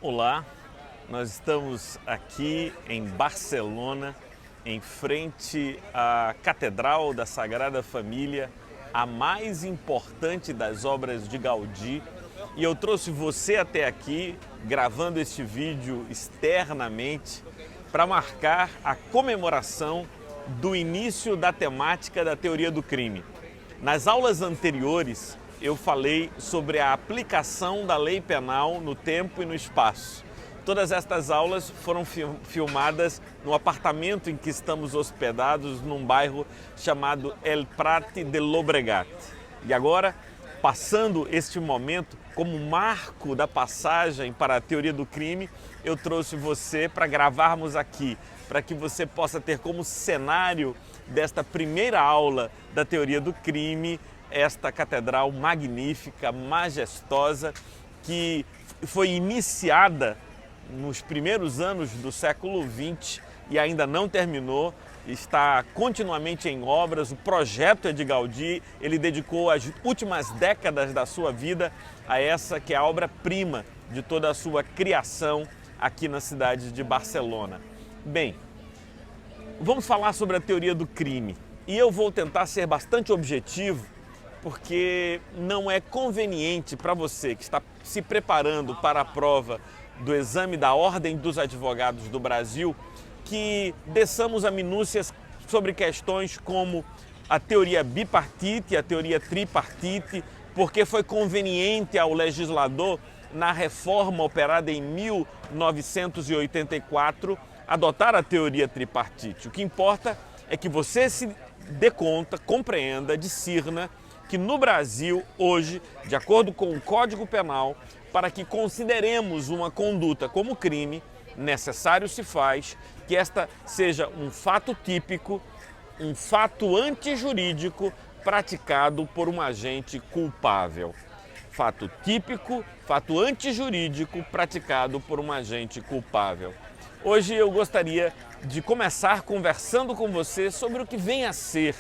Olá, nós estamos aqui em Barcelona, em frente à Catedral da Sagrada Família, a mais importante das obras de Gaudí. E eu trouxe você até aqui, gravando este vídeo externamente, para marcar a comemoração do início da temática da teoria do crime. Nas aulas anteriores, eu falei sobre a aplicação da lei penal no tempo e no espaço. Todas estas aulas foram filmadas no apartamento em que estamos hospedados, num bairro chamado El Prat de Llobregat. E agora, passando este momento como marco da passagem para a teoria do crime, eu trouxe você para gravarmos aqui, para que você possa ter como cenário desta primeira aula da teoria do crime esta catedral magnífica, majestosa, que foi iniciada nos primeiros anos do século XX e ainda não terminou, está continuamente em obras. O projeto é de Gaudí, ele dedicou as últimas décadas da sua vida a essa que é a obra-prima de toda a sua criação aqui na cidade de Barcelona. Bem, vamos falar sobre a teoria do crime e eu vou tentar ser bastante objetivo, porque não é conveniente para você que está se preparando para a prova do exame da Ordem dos Advogados do Brasil que desçamos a minúcias sobre questões como a teoria bipartite e a teoria tripartite, porque foi conveniente ao legislador, na reforma operada em 1984, adotar a teoria tripartite. O que importa é que você se dê conta, compreenda, discirna que no Brasil, hoje, de acordo com o Código Penal, para que consideremos uma conduta como crime, necessário se faz que esta seja um fato típico, um fato antijurídico praticado por um agente culpável. Fato típico, fato antijurídico praticado por um agente culpável. Hoje eu gostaria de começar conversando com você sobre o que vem a ser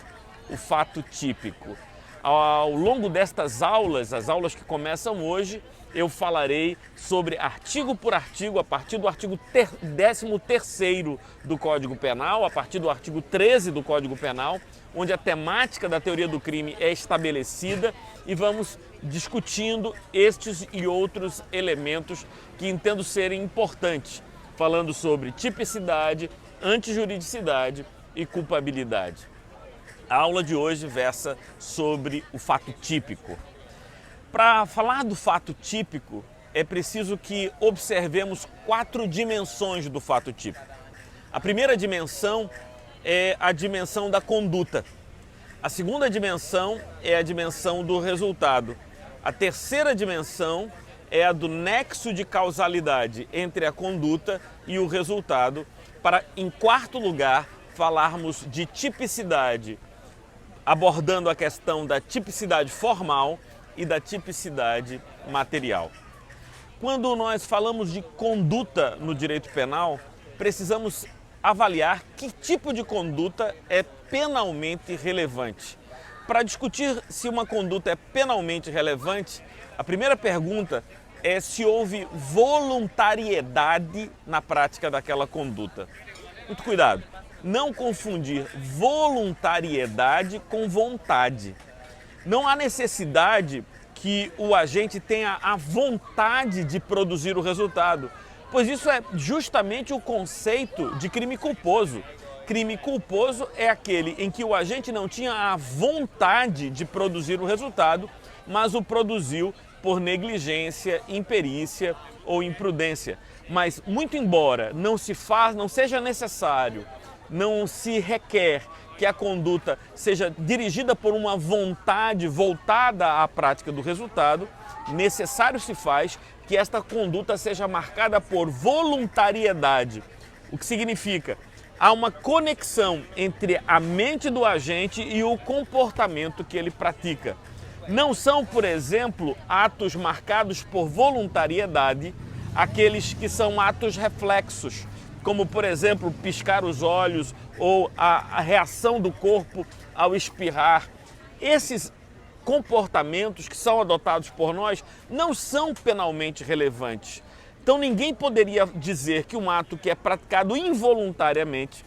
o fato típico. Ao longo destas aulas, as aulas que começam hoje, eu falarei sobre artigo por artigo, a partir do artigo 13º do Código Penal, a partir do artigo 13 do Código Penal, onde a temática da teoria do crime é estabelecida e vamos discutindo estes e outros elementos que entendo serem importantes, falando sobre tipicidade, antijuridicidade e culpabilidade. A aula de hoje versa sobre o fato típico. Para falar do fato típico, é preciso que observemos 4 dimensões do fato típico. A primeira dimensão é a dimensão da conduta. A segunda dimensão é a dimensão do resultado. A terceira dimensão é a do nexo de causalidade entre a conduta e o resultado, para, em quarto lugar, falarmos de tipicidade, abordando a questão da tipicidade formal e da tipicidade material. Quando nós falamos de conduta no direito penal, precisamos avaliar que tipo de conduta é penalmente relevante. Para discutir se uma conduta é penalmente relevante, a primeira pergunta é se houve voluntariedade na prática daquela conduta. Muito cuidado! Não confundir voluntariedade com vontade. Não há necessidade que o agente tenha a vontade de produzir o resultado, pois isso é justamente o conceito de crime culposo. Crime culposo é aquele em que o agente não tinha a vontade de produzir o resultado, mas o produziu por negligência, imperícia ou imprudência. Mas, muito embora não seja necessário, não se requer que a conduta seja dirigida por uma vontade voltada à prática do resultado, necessário se faz que esta conduta seja marcada por voluntariedade. O que significa? Há uma conexão entre a mente do agente e o comportamento que ele pratica. Não são, por exemplo, atos marcados por voluntariedade aqueles que são atos reflexos, como, por exemplo, piscar os olhos ou a reação do corpo ao espirrar. Esses comportamentos que são adotados por nós não são penalmente relevantes. Então ninguém poderia dizer que um ato que é praticado involuntariamente,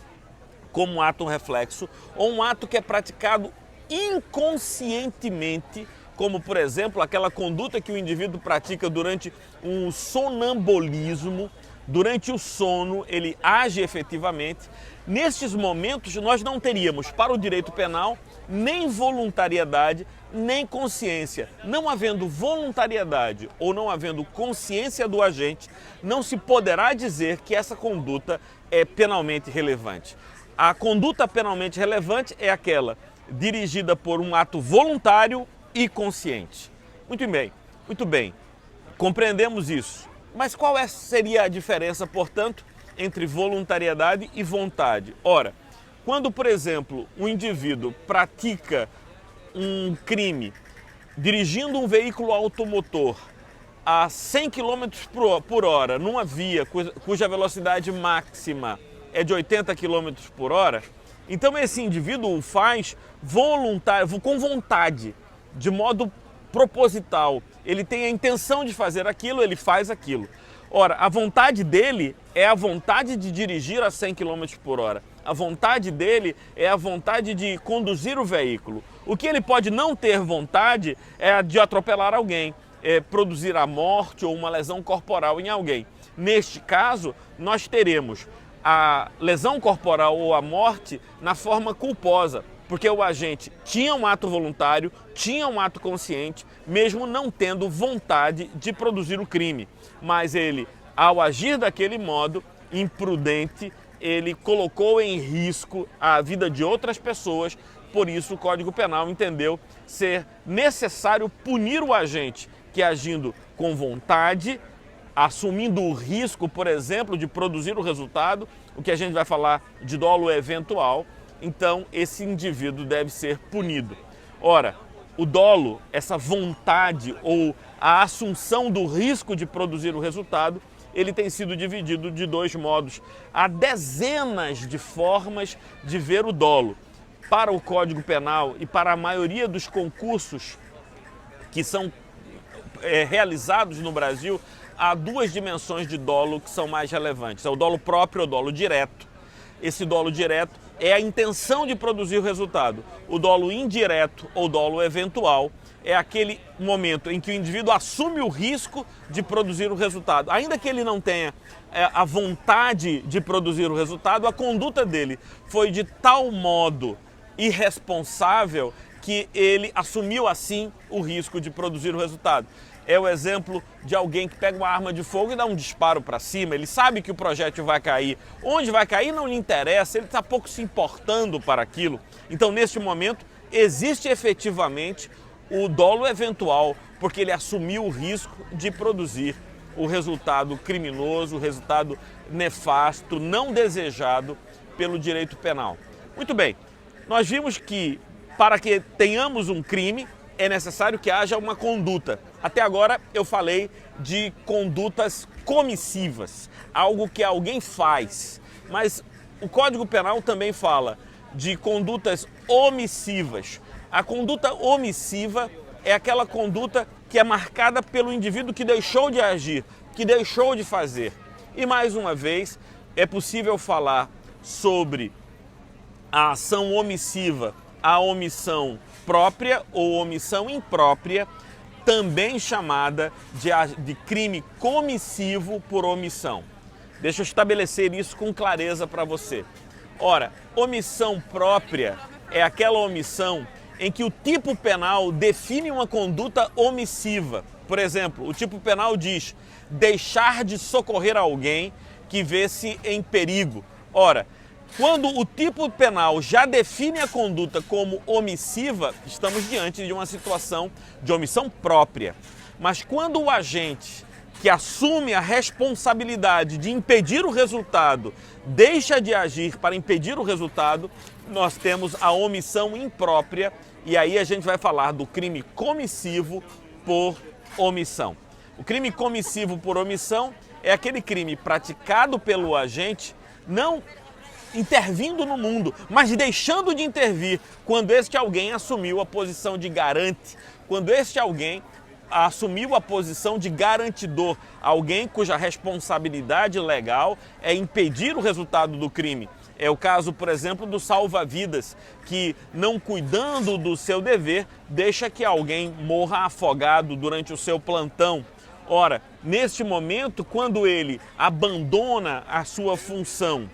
como um ato reflexo, ou um ato que é praticado inconscientemente, como por exemplo aquela conduta que o indivíduo pratica durante um sonambulismo, durante o sono ele age efetivamente. Nestes momentos nós não teríamos para o direito penal nem voluntariedade, nem consciência. Não havendo voluntariedade ou não havendo consciência do agente, não se poderá dizer que essa conduta é penalmente relevante. A conduta penalmente relevante é aquela dirigida por um ato voluntário e consciente. Muito bem, compreendemos isso. Mas qual seria a diferença, portanto, entre voluntariedade e vontade? Ora, quando, por exemplo, um indivíduo pratica um crime dirigindo um veículo automotor a 100 km por hora numa via cuja velocidade máxima é de 80 km por hora, então esse indivíduo o faz voluntário, com vontade, de modo proposital. Ele tem a intenção de fazer aquilo, ele faz aquilo. Ora, a vontade dele é a vontade de dirigir a 100 km por hora. A vontade dele é a vontade de conduzir o veículo. O que ele pode não ter vontade é a de atropelar alguém, produzir a morte ou uma lesão corporal em alguém. Neste caso, nós teremos a lesão corporal ou a morte na forma culposa, porque o agente tinha um ato voluntário, tinha um ato consciente, mesmo não tendo vontade de produzir o crime. Mas ele, ao agir daquele modo, imprudente, ele colocou em risco a vida de outras pessoas. Por isso o Código Penal entendeu ser necessário punir o agente que, agindo com vontade, assumindo o risco, por exemplo, de produzir o resultado, o que a gente vai falar de dolo eventual, então esse indivíduo deve ser punido. Ora, o dolo, essa vontade ou a assunção do risco de produzir o resultado, ele tem sido dividido de dois modos. Há dezenas de formas de ver o dolo. Para o Código Penal e para a maioria dos concursos que são realizados no Brasil, há duas dimensões de dolo que são mais relevantes. É o dolo próprio ou o dolo direto. Esse dolo direto é a intenção de produzir o resultado. O dolo indireto ou dolo eventual é aquele momento em que o indivíduo assume o risco de produzir o resultado. Ainda que ele não tenha a vontade de produzir o resultado, a conduta dele foi de tal modo irresponsável que ele assumiu assim o risco de produzir o resultado. É o exemplo de alguém que pega uma arma de fogo e dá um disparo para cima. Ele sabe que o projétil vai cair. Onde vai cair não lhe interessa, ele está pouco se importando para aquilo. Então, neste momento, existe efetivamente o dolo eventual, porque ele assumiu o risco de produzir o resultado criminoso, o resultado nefasto, não desejado pelo direito penal. Muito bem, nós vimos que para que tenhamos um crime, é necessário que haja uma conduta. Até agora eu falei de condutas comissivas, algo que alguém faz. Mas o Código Penal também fala de condutas omissivas. A conduta omissiva é aquela conduta que é marcada pelo indivíduo que deixou de agir, que deixou de fazer. E mais uma vez, é possível falar sobre a ação omissiva, a omissão própria ou omissão imprópria, também chamada de crime comissivo por omissão. Deixa eu estabelecer isso com clareza para você. Ora, omissão própria é aquela omissão em que o tipo penal define uma conduta omissiva. Por exemplo, o tipo penal diz deixar de socorrer alguém que vê-se em perigo. Ora, quando o tipo penal já define a conduta como omissiva, estamos diante de uma situação de omissão própria. Mas quando o agente que assume a responsabilidade de impedir o resultado deixa de agir para impedir o resultado, nós temos a omissão imprópria e aí a gente vai falar do crime comissivo por omissão. O crime comissivo por omissão é aquele crime praticado pelo agente, não intervindo no mundo, mas deixando de intervir quando este alguém assumiu a posição de garante, quando este alguém assumiu a posição de garantidor, alguém cuja responsabilidade legal é impedir o resultado do crime. É o caso, por exemplo, do salva-vidas, que, não cuidando do seu dever, deixa que alguém morra afogado durante o seu plantão. Ora, neste momento, quando ele abandona a sua função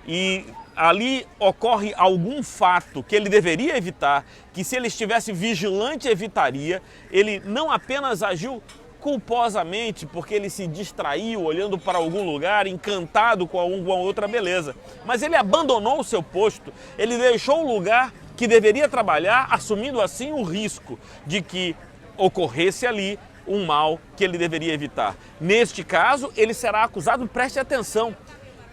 e ali ocorre algum fato que ele deveria evitar, que se ele estivesse vigilante evitaria, ele não apenas agiu culposamente porque ele se distraiu olhando para algum lugar, encantado com alguma outra beleza, mas ele abandonou o seu posto, ele deixou o lugar que deveria trabalhar, assumindo assim o risco de que ocorresse ali um mal que ele deveria evitar. Neste caso, ele será acusado, preste atenção.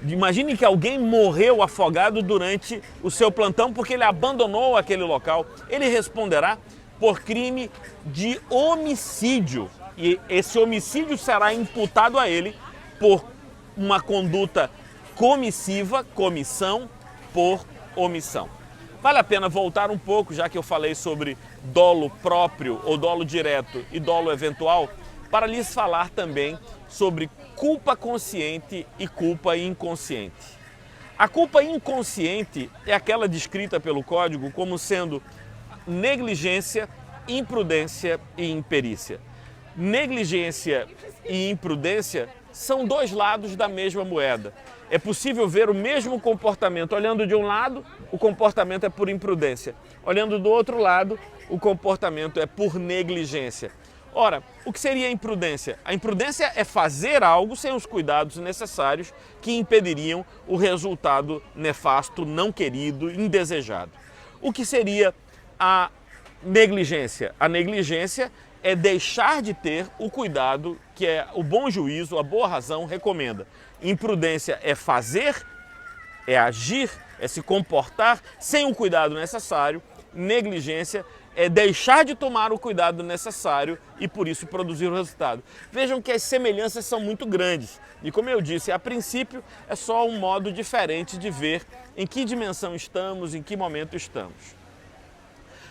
Imagine que alguém morreu afogado durante o seu plantão porque ele abandonou aquele local. Ele responderá por crime de homicídio. E esse homicídio será imputado a ele por uma conduta comissiva, comissão por omissão. Vale a pena voltar um pouco, já que eu falei sobre dolo próprio ou dolo direto e dolo eventual, para lhes falar também sobre culpa consciente e culpa inconsciente. A culpa inconsciente é aquela descrita pelo Código como sendo negligência, imprudência e imperícia. Negligência e imprudência são dois lados da mesma moeda. É possível ver o mesmo comportamento. Olhando de um lado, o comportamento é por imprudência. Olhando do outro lado, o comportamento é por negligência. Ora, o que seria a imprudência? A imprudência é fazer algo sem os cuidados necessários que impediriam o resultado nefasto, não querido, indesejado. O que seria a negligência? A negligência é deixar de ter o cuidado que o bom juízo, a boa razão recomenda. Imprudência é fazer, é agir, é se comportar sem o cuidado necessário. Negligência é deixar de tomar o cuidado necessário e por isso produzir o resultado. Vejam que as semelhanças são muito grandes e, como eu disse, a princípio é só um modo diferente de ver em que dimensão estamos, em que momento estamos.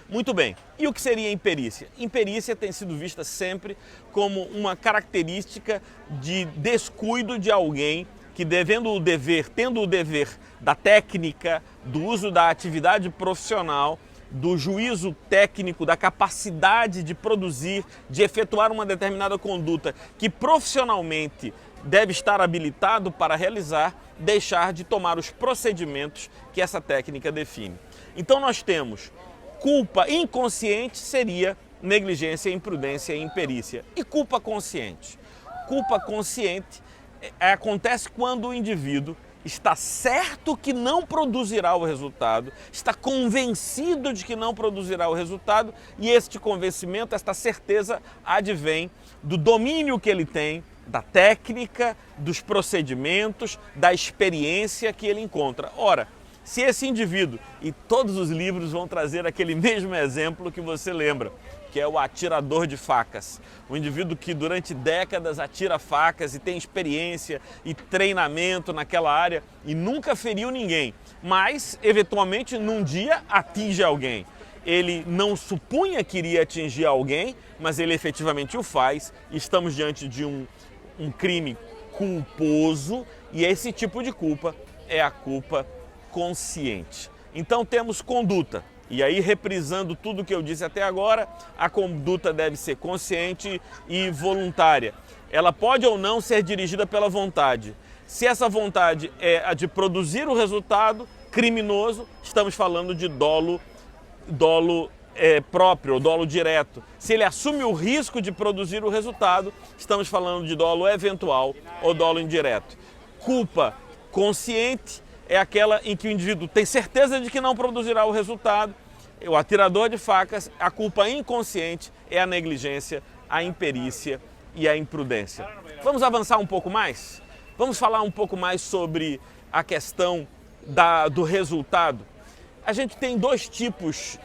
Muito bem, e o que seria imperícia? Imperícia tem sido vista sempre como uma característica de descuido de alguém que, tendo o dever da técnica, do uso da atividade profissional, do juízo técnico, da capacidade de produzir, de efetuar uma determinada conduta que profissionalmente deve estar habilitado para realizar, deixar de tomar os procedimentos que essa técnica define. Então nós temos culpa inconsciente, seria negligência, imprudência e imperícia. E culpa consciente? Culpa consciente acontece quando o indivíduo está certo que não produzirá o resultado, está convencido de que não produzirá o resultado e este convencimento, esta certeza advém do domínio que ele tem, da técnica, dos procedimentos, da experiência que ele encontra. Ora, se esse indivíduo, e todos os livros vão trazer aquele mesmo exemplo que você lembra, que é o atirador de facas. O indivíduo que durante décadas atira facas e tem experiência e treinamento naquela área e nunca feriu ninguém, mas eventualmente num dia atinge alguém. Ele não supunha que iria atingir alguém, mas ele efetivamente o faz. Estamos diante de um crime culposo e esse tipo de culpa é a culpa consciente. Então temos conduta. E aí, reprisando tudo que eu disse até agora, a conduta deve ser consciente e voluntária. Ela pode ou não ser dirigida pela vontade. Se essa vontade é a de produzir o resultado criminoso, estamos falando de dolo próprio, ou dolo direto. Se ele assume o risco de produzir o resultado, estamos falando de dolo eventual ou dolo indireto. Culpa consciente é aquela em que o indivíduo tem certeza de que não produzirá o resultado. O atirador de facas, a culpa inconsciente é a negligência, a imperícia e a imprudência. Vamos avançar um pouco mais? Vamos falar um pouco mais sobre a questão do resultado. A gente tem dois tipos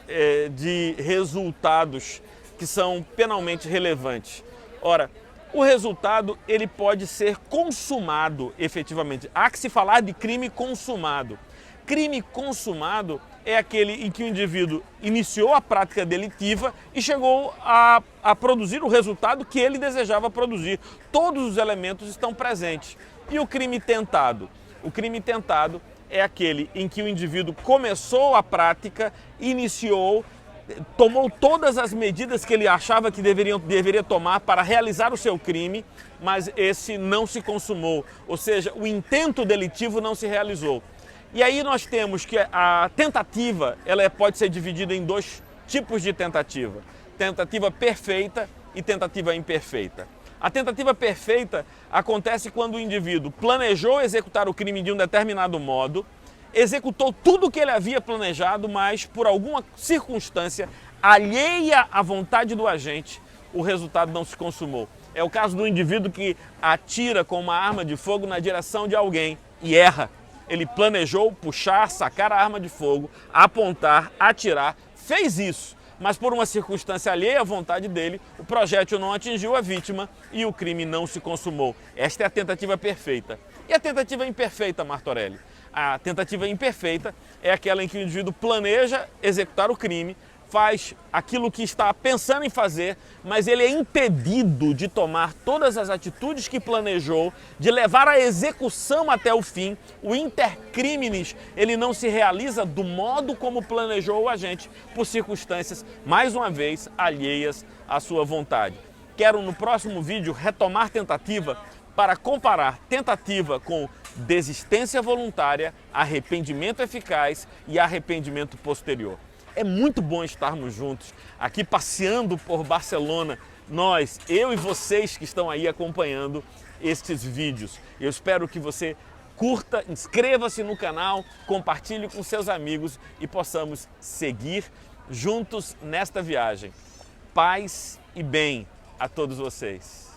de resultados que são penalmente relevantes. Ora, o resultado ele pode ser consumado efetivamente. Há que se falar de crime consumado. Crime consumado é aquele em que o indivíduo iniciou a prática delitiva e chegou a produzir o resultado que ele desejava produzir. Todos os elementos estão presentes. E o crime tentado? O crime tentado é aquele em que o indivíduo começou a prática, iniciou, tomou todas as medidas que ele achava que deveria tomar para realizar o seu crime, mas esse não se consumou, ou seja, o intento delitivo não se realizou. E aí nós temos que a tentativa ela pode ser dividida em dois tipos de tentativa. Tentativa perfeita e tentativa imperfeita. A tentativa perfeita acontece quando o indivíduo planejou executar o crime de um determinado modo, executou tudo o que ele havia planejado, mas por alguma circunstância alheia à vontade do agente, o resultado não se consumou. É o caso do indivíduo que atira com uma arma de fogo na direção de alguém e erra. Ele planejou puxar, sacar a arma de fogo, apontar, atirar, fez isso, mas por uma circunstância alheia à vontade dele, o projétil não atingiu a vítima e o crime não se consumou. Esta é a tentativa perfeita. E a tentativa imperfeita, Martorelli? A tentativa imperfeita é aquela em que o indivíduo planeja executar o crime, faz aquilo que está pensando em fazer, mas ele é impedido de tomar todas as atitudes que planejou, de levar a execução até o fim. O intercriminis, ele não se realiza do modo como planejou o agente, por circunstâncias, mais uma vez, alheias à sua vontade. Quero no próximo vídeo retomar tentativa para comparar tentativa com desistência voluntária, arrependimento eficaz e arrependimento posterior. É muito bom estarmos juntos, aqui passeando por Barcelona, eu e vocês que estão aí acompanhando estes vídeos. Eu espero que você curta, inscreva-se no canal, compartilhe com seus amigos e possamos seguir juntos nesta viagem. Paz e bem a todos vocês.